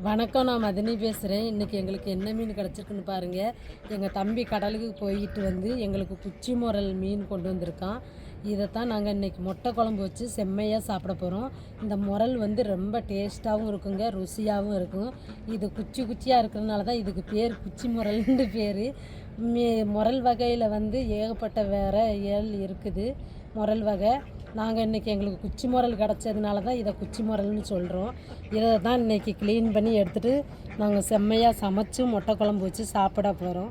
வணக்கம், நான் மதினி பேசுகிறேன். இன்றைக்கி எங்களுக்கு என்ன மீன் கிடச்சிருக்குன்னு பாருங்கள். எங்கள் தம்பி கடலுக்கு போயிட்டு வந்து எங்களுக்கு குச்சி முரல் மீன் கொண்டு வந்திருக்கான். இதைத்தான் நாங்கள் இன்றைக்கி மொட்டை குழம்பு வச்சு செம்மையாக சாப்பிட போகிறோம். இந்த முரல் வந்து ரொம்ப டேஸ்ட்டாகவும் இருக்குங்க, ருசியாகவும் இருக்கும். இது குச்சி குச்சியாக இருக்கிறதுனால தான் இதுக்கு பேர் குச்சி முரல்னு பேர். முரல் வகையில் வந்து ஏகப்பட்ட வேறு இருக்குது முரல் வகை. நாங்கள் இன்றைக்கி எங்களுக்கு குச்சி முரல் கிடச்சதுனால தான் இதை குச்சி முரல்னு சொல்கிறோம். இதை தான் இன்றைக்கி க்ளீன் பண்ணி எடுத்துகிட்டு நாங்கள் செம்மையாக சமைச்சு மொட்டை குழம்பு வச்சு சாப்பிட போகிறோம்.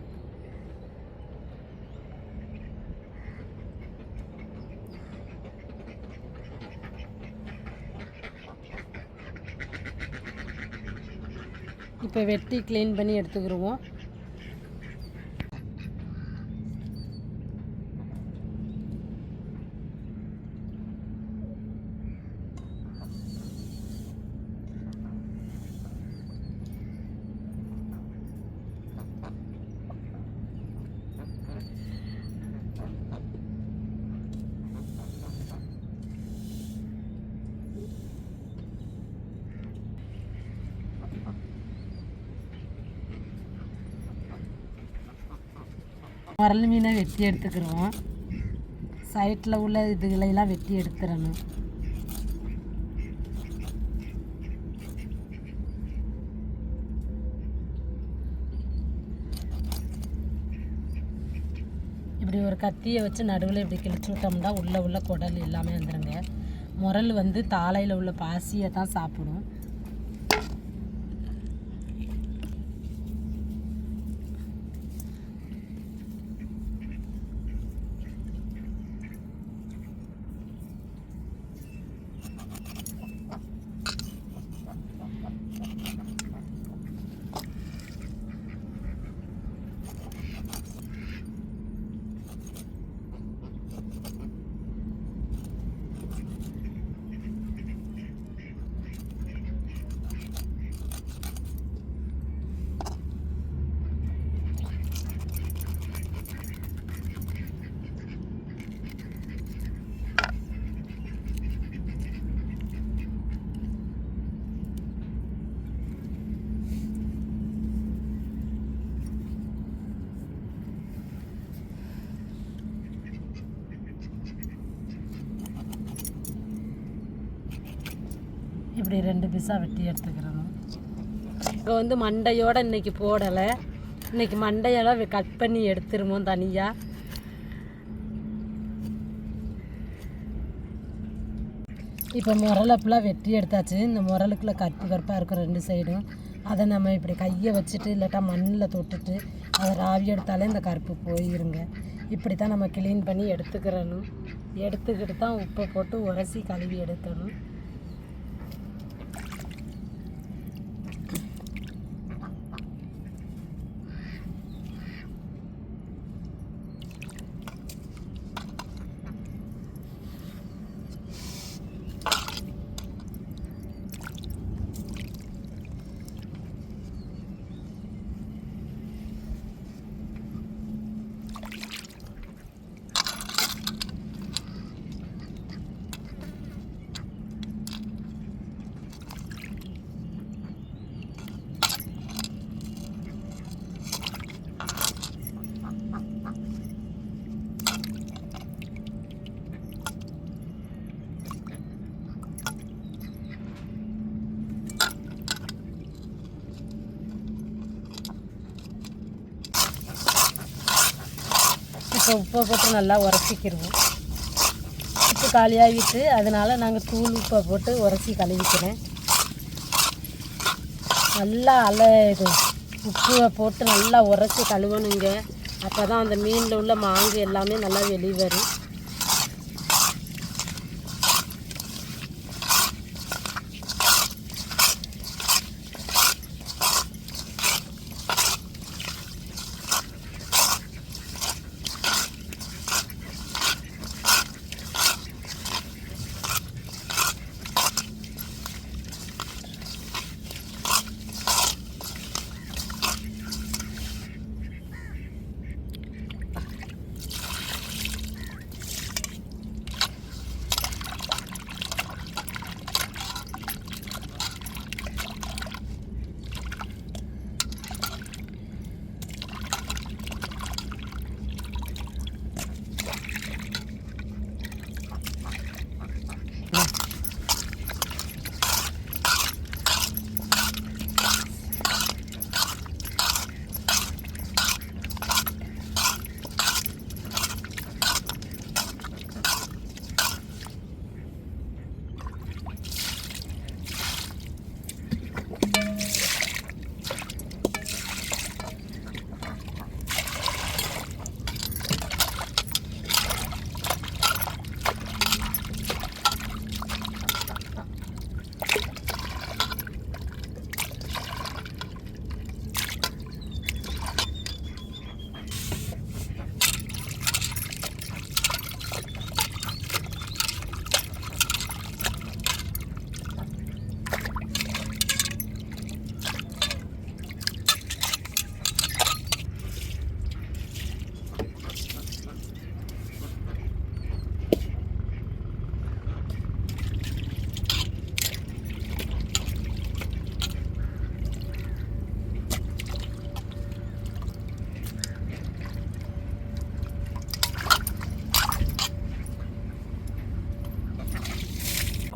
இப்போ வெட்டி க்ளீன் பண்ணி எடுத்துக்கிடுவோம். முரல் மீனை வெட்டி எடுத்துக்கிடுவோம். சைட்டில் உள்ள இதுகளெல்லாம் வெட்டி எடுத்துடணும். இப்படி ஒரு கத்தியை வச்சு நடுவில் இப்படி கிழிச்சு விட்டோம்னா உள்ள குடல் எல்லாமே வந்துடுங்க. முரல் வந்து தாளையில் உள்ள பாசியை தான் சாப்பிடும். இப்படி 2 பீஸாக வெட்டி எடுத்துக்கிறணும். இப்போ வந்து மண்டையோடு இன்றைக்கி போடலை. இன்றைக்கி மண்டையெல்லாம் கட் பண்ணி எடுத்துருவோம் தனியாக. இப்போ முரலை ஃபுல்லாக வெட்டி எடுத்தாச்சு. இந்த முரலுக்குள்ளே கருப்பாக இருக்கும் 2 சைடும். அதை நம்ம இப்படி கையை வச்சுட்டு இல்லாட்டா மண்ணில் தொட்டுட்டு அதை ராவி எடுத்தாலே இந்த கருப்பு போயிருங்க. இப்படி தான் நம்ம க்ளீன் பண்ணி எடுத்துக்கிறணும். எடுத்துக்கிட்டு தான் உப்பை போட்டு உரசி கழுவி எடுக்கணும். இப்போ உப்பை போட்டு நல்லா உரசிக்கிடுவோம். உப்பு காலியாகிட்டு அதனால் நாங்கள் தூள் உப்பை போட்டு உரசி கழுவிக்கிறேன். நல்லா இது உப்பை போட்டு நல்லா உரசி கழுவணுங்க. அப்போ தான் அந்த மீனில் உள்ள மாங்கு எல்லாமே நல்லா வெளியே வரும்.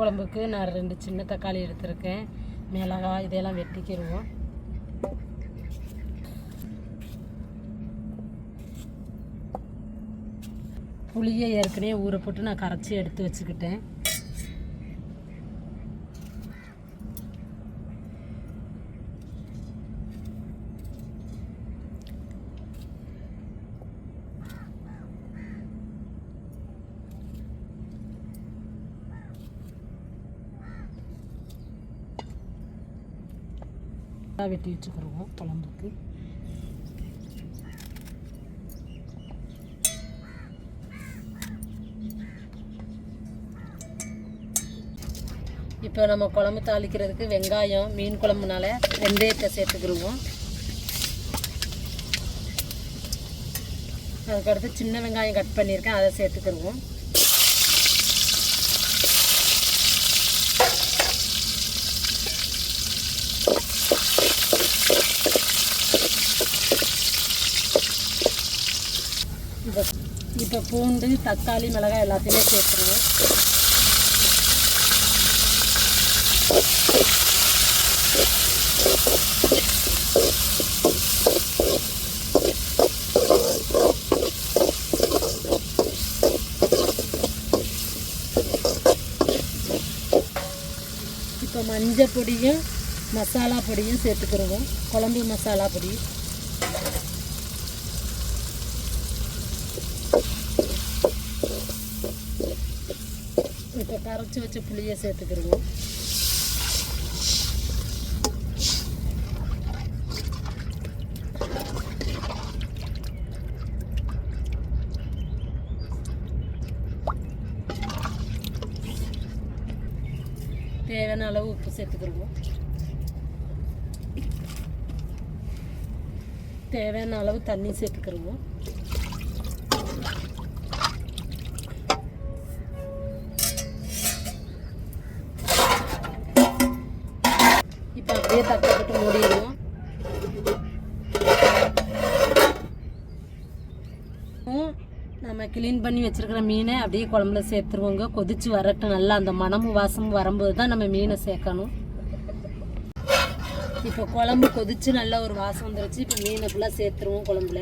குழம்புக்கு நான் 2 சின்ன தக்காளி எடுத்திருக்கேன். மிளகாய் இதெல்லாம் வெட்டிக்கிடுவோம். புளியை ஏற்கனவே ஊற போட்டு நான் கரைச்சி எடுத்து வச்சுக்கிட்டேன். வெட்டி வச்சுக்கிடுவோம் குழம்புக்கு. இப்போ நம்ம குழம்பு தாளிக்கிறதுக்கு வெங்காயம், மீன் குழம்புனால வெந்தயத்தை சேர்த்துக்கிடுவோம். அதுக்கடுத்து சின்ன வெங்காயம் கட் பண்ணியிருக்கேன், அதை சேர்த்துக்கிடுவோம். இப்போ பூண்டு, தக்காளி, மிளகாய் எல்லாத்தையுமே சேர்த்துருவோம். இப்போ மஞ்சள் பொடியும் மசாலா பொடியும் சேர்த்துக்கிடுவோம். குழம்பு மசாலா பொடி. இப்போ கரைச்சி வச்ச புளியை சேர்த்துக்கிடுவோம். தேவையான அளவு உப்பு சேர்த்துக்கிடுவோம். தேவையான அளவு தண்ணி சேர்த்துக்கிடுவோம். இப்போ அப்படியே தட்டை போட்டு மூடிடுவோம். நம்ம க்ளீன் பண்ணி வச்சுருக்கிற மீனை அப்படியே குழம்புல சேர்த்துருவோங்க. கொதித்து வரட்டும். நல்லா அந்த மணமும் வாசமும் வரும்போது தான் நம்ம மீனை சேர்க்கணும். இப்போ குழம்பு கொதித்து நல்லா ஒரு வாசம் வந்துருச்சு. இப்போ மீனை ஃபுல்லாக சேர்த்துருவோம் குழம்புல.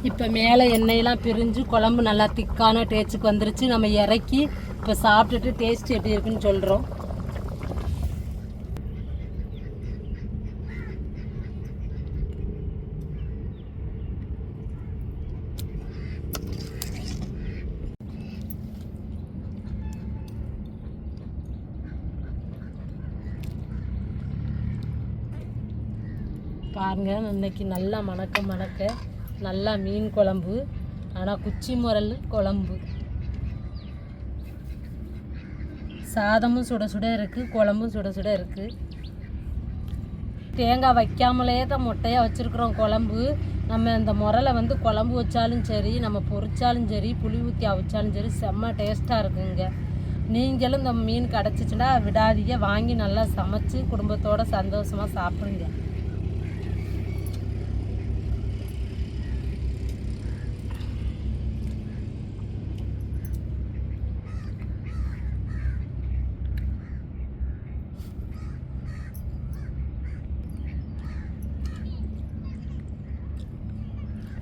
இப்போ மேலே எண்ணெயெல்லாம் பிரிஞ்சு குழம்பு நல்லா திக்கான டேஸ்ட்டுக்கு வந்துருச்சு. நம்ம இறக்கி இப்போ சாப்பிட்டுட்டு டேஸ்ட் எப்படி இருக்குன்னு சொல்கிறோம். பாருங்கள், இன்னைக்கு நல்லா மணக்க நல்லா மீன் குழம்பு. ஆனால் குச்சி முரல் குழம்பு. சாதமும் சுட சுட இருக்குது, குழம்பும் சுட சுட இருக்குது. தேங்காய் வைக்காமலே தான் மொட்டையாக வச்சுருக்குறோம் குழம்பு. நம்ம இந்த முரலை வந்து குழம்பு வச்சாலும் சரி, நம்ம பொரிச்சாலும் சரி, புளி ஊற்றி அவிச்சாலும் சரி, செம்ம டேஸ்ட்டாக இருக்குங்க. நீங்களும் இந்த மீன் கிடச்சிச்சுன்னா விடாதீங்க, வாங்கி நல்லா சமைச்சு குடும்பத்தோடு சந்தோஷமாக சாப்பிடுங்க.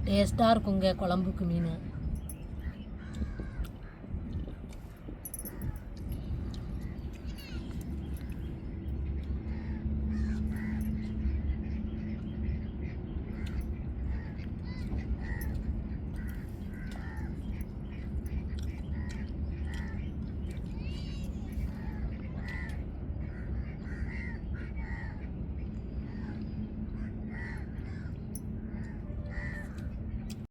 டேஸ்ட்டாக இருக்குங்க குழம்புக்கு மீன்.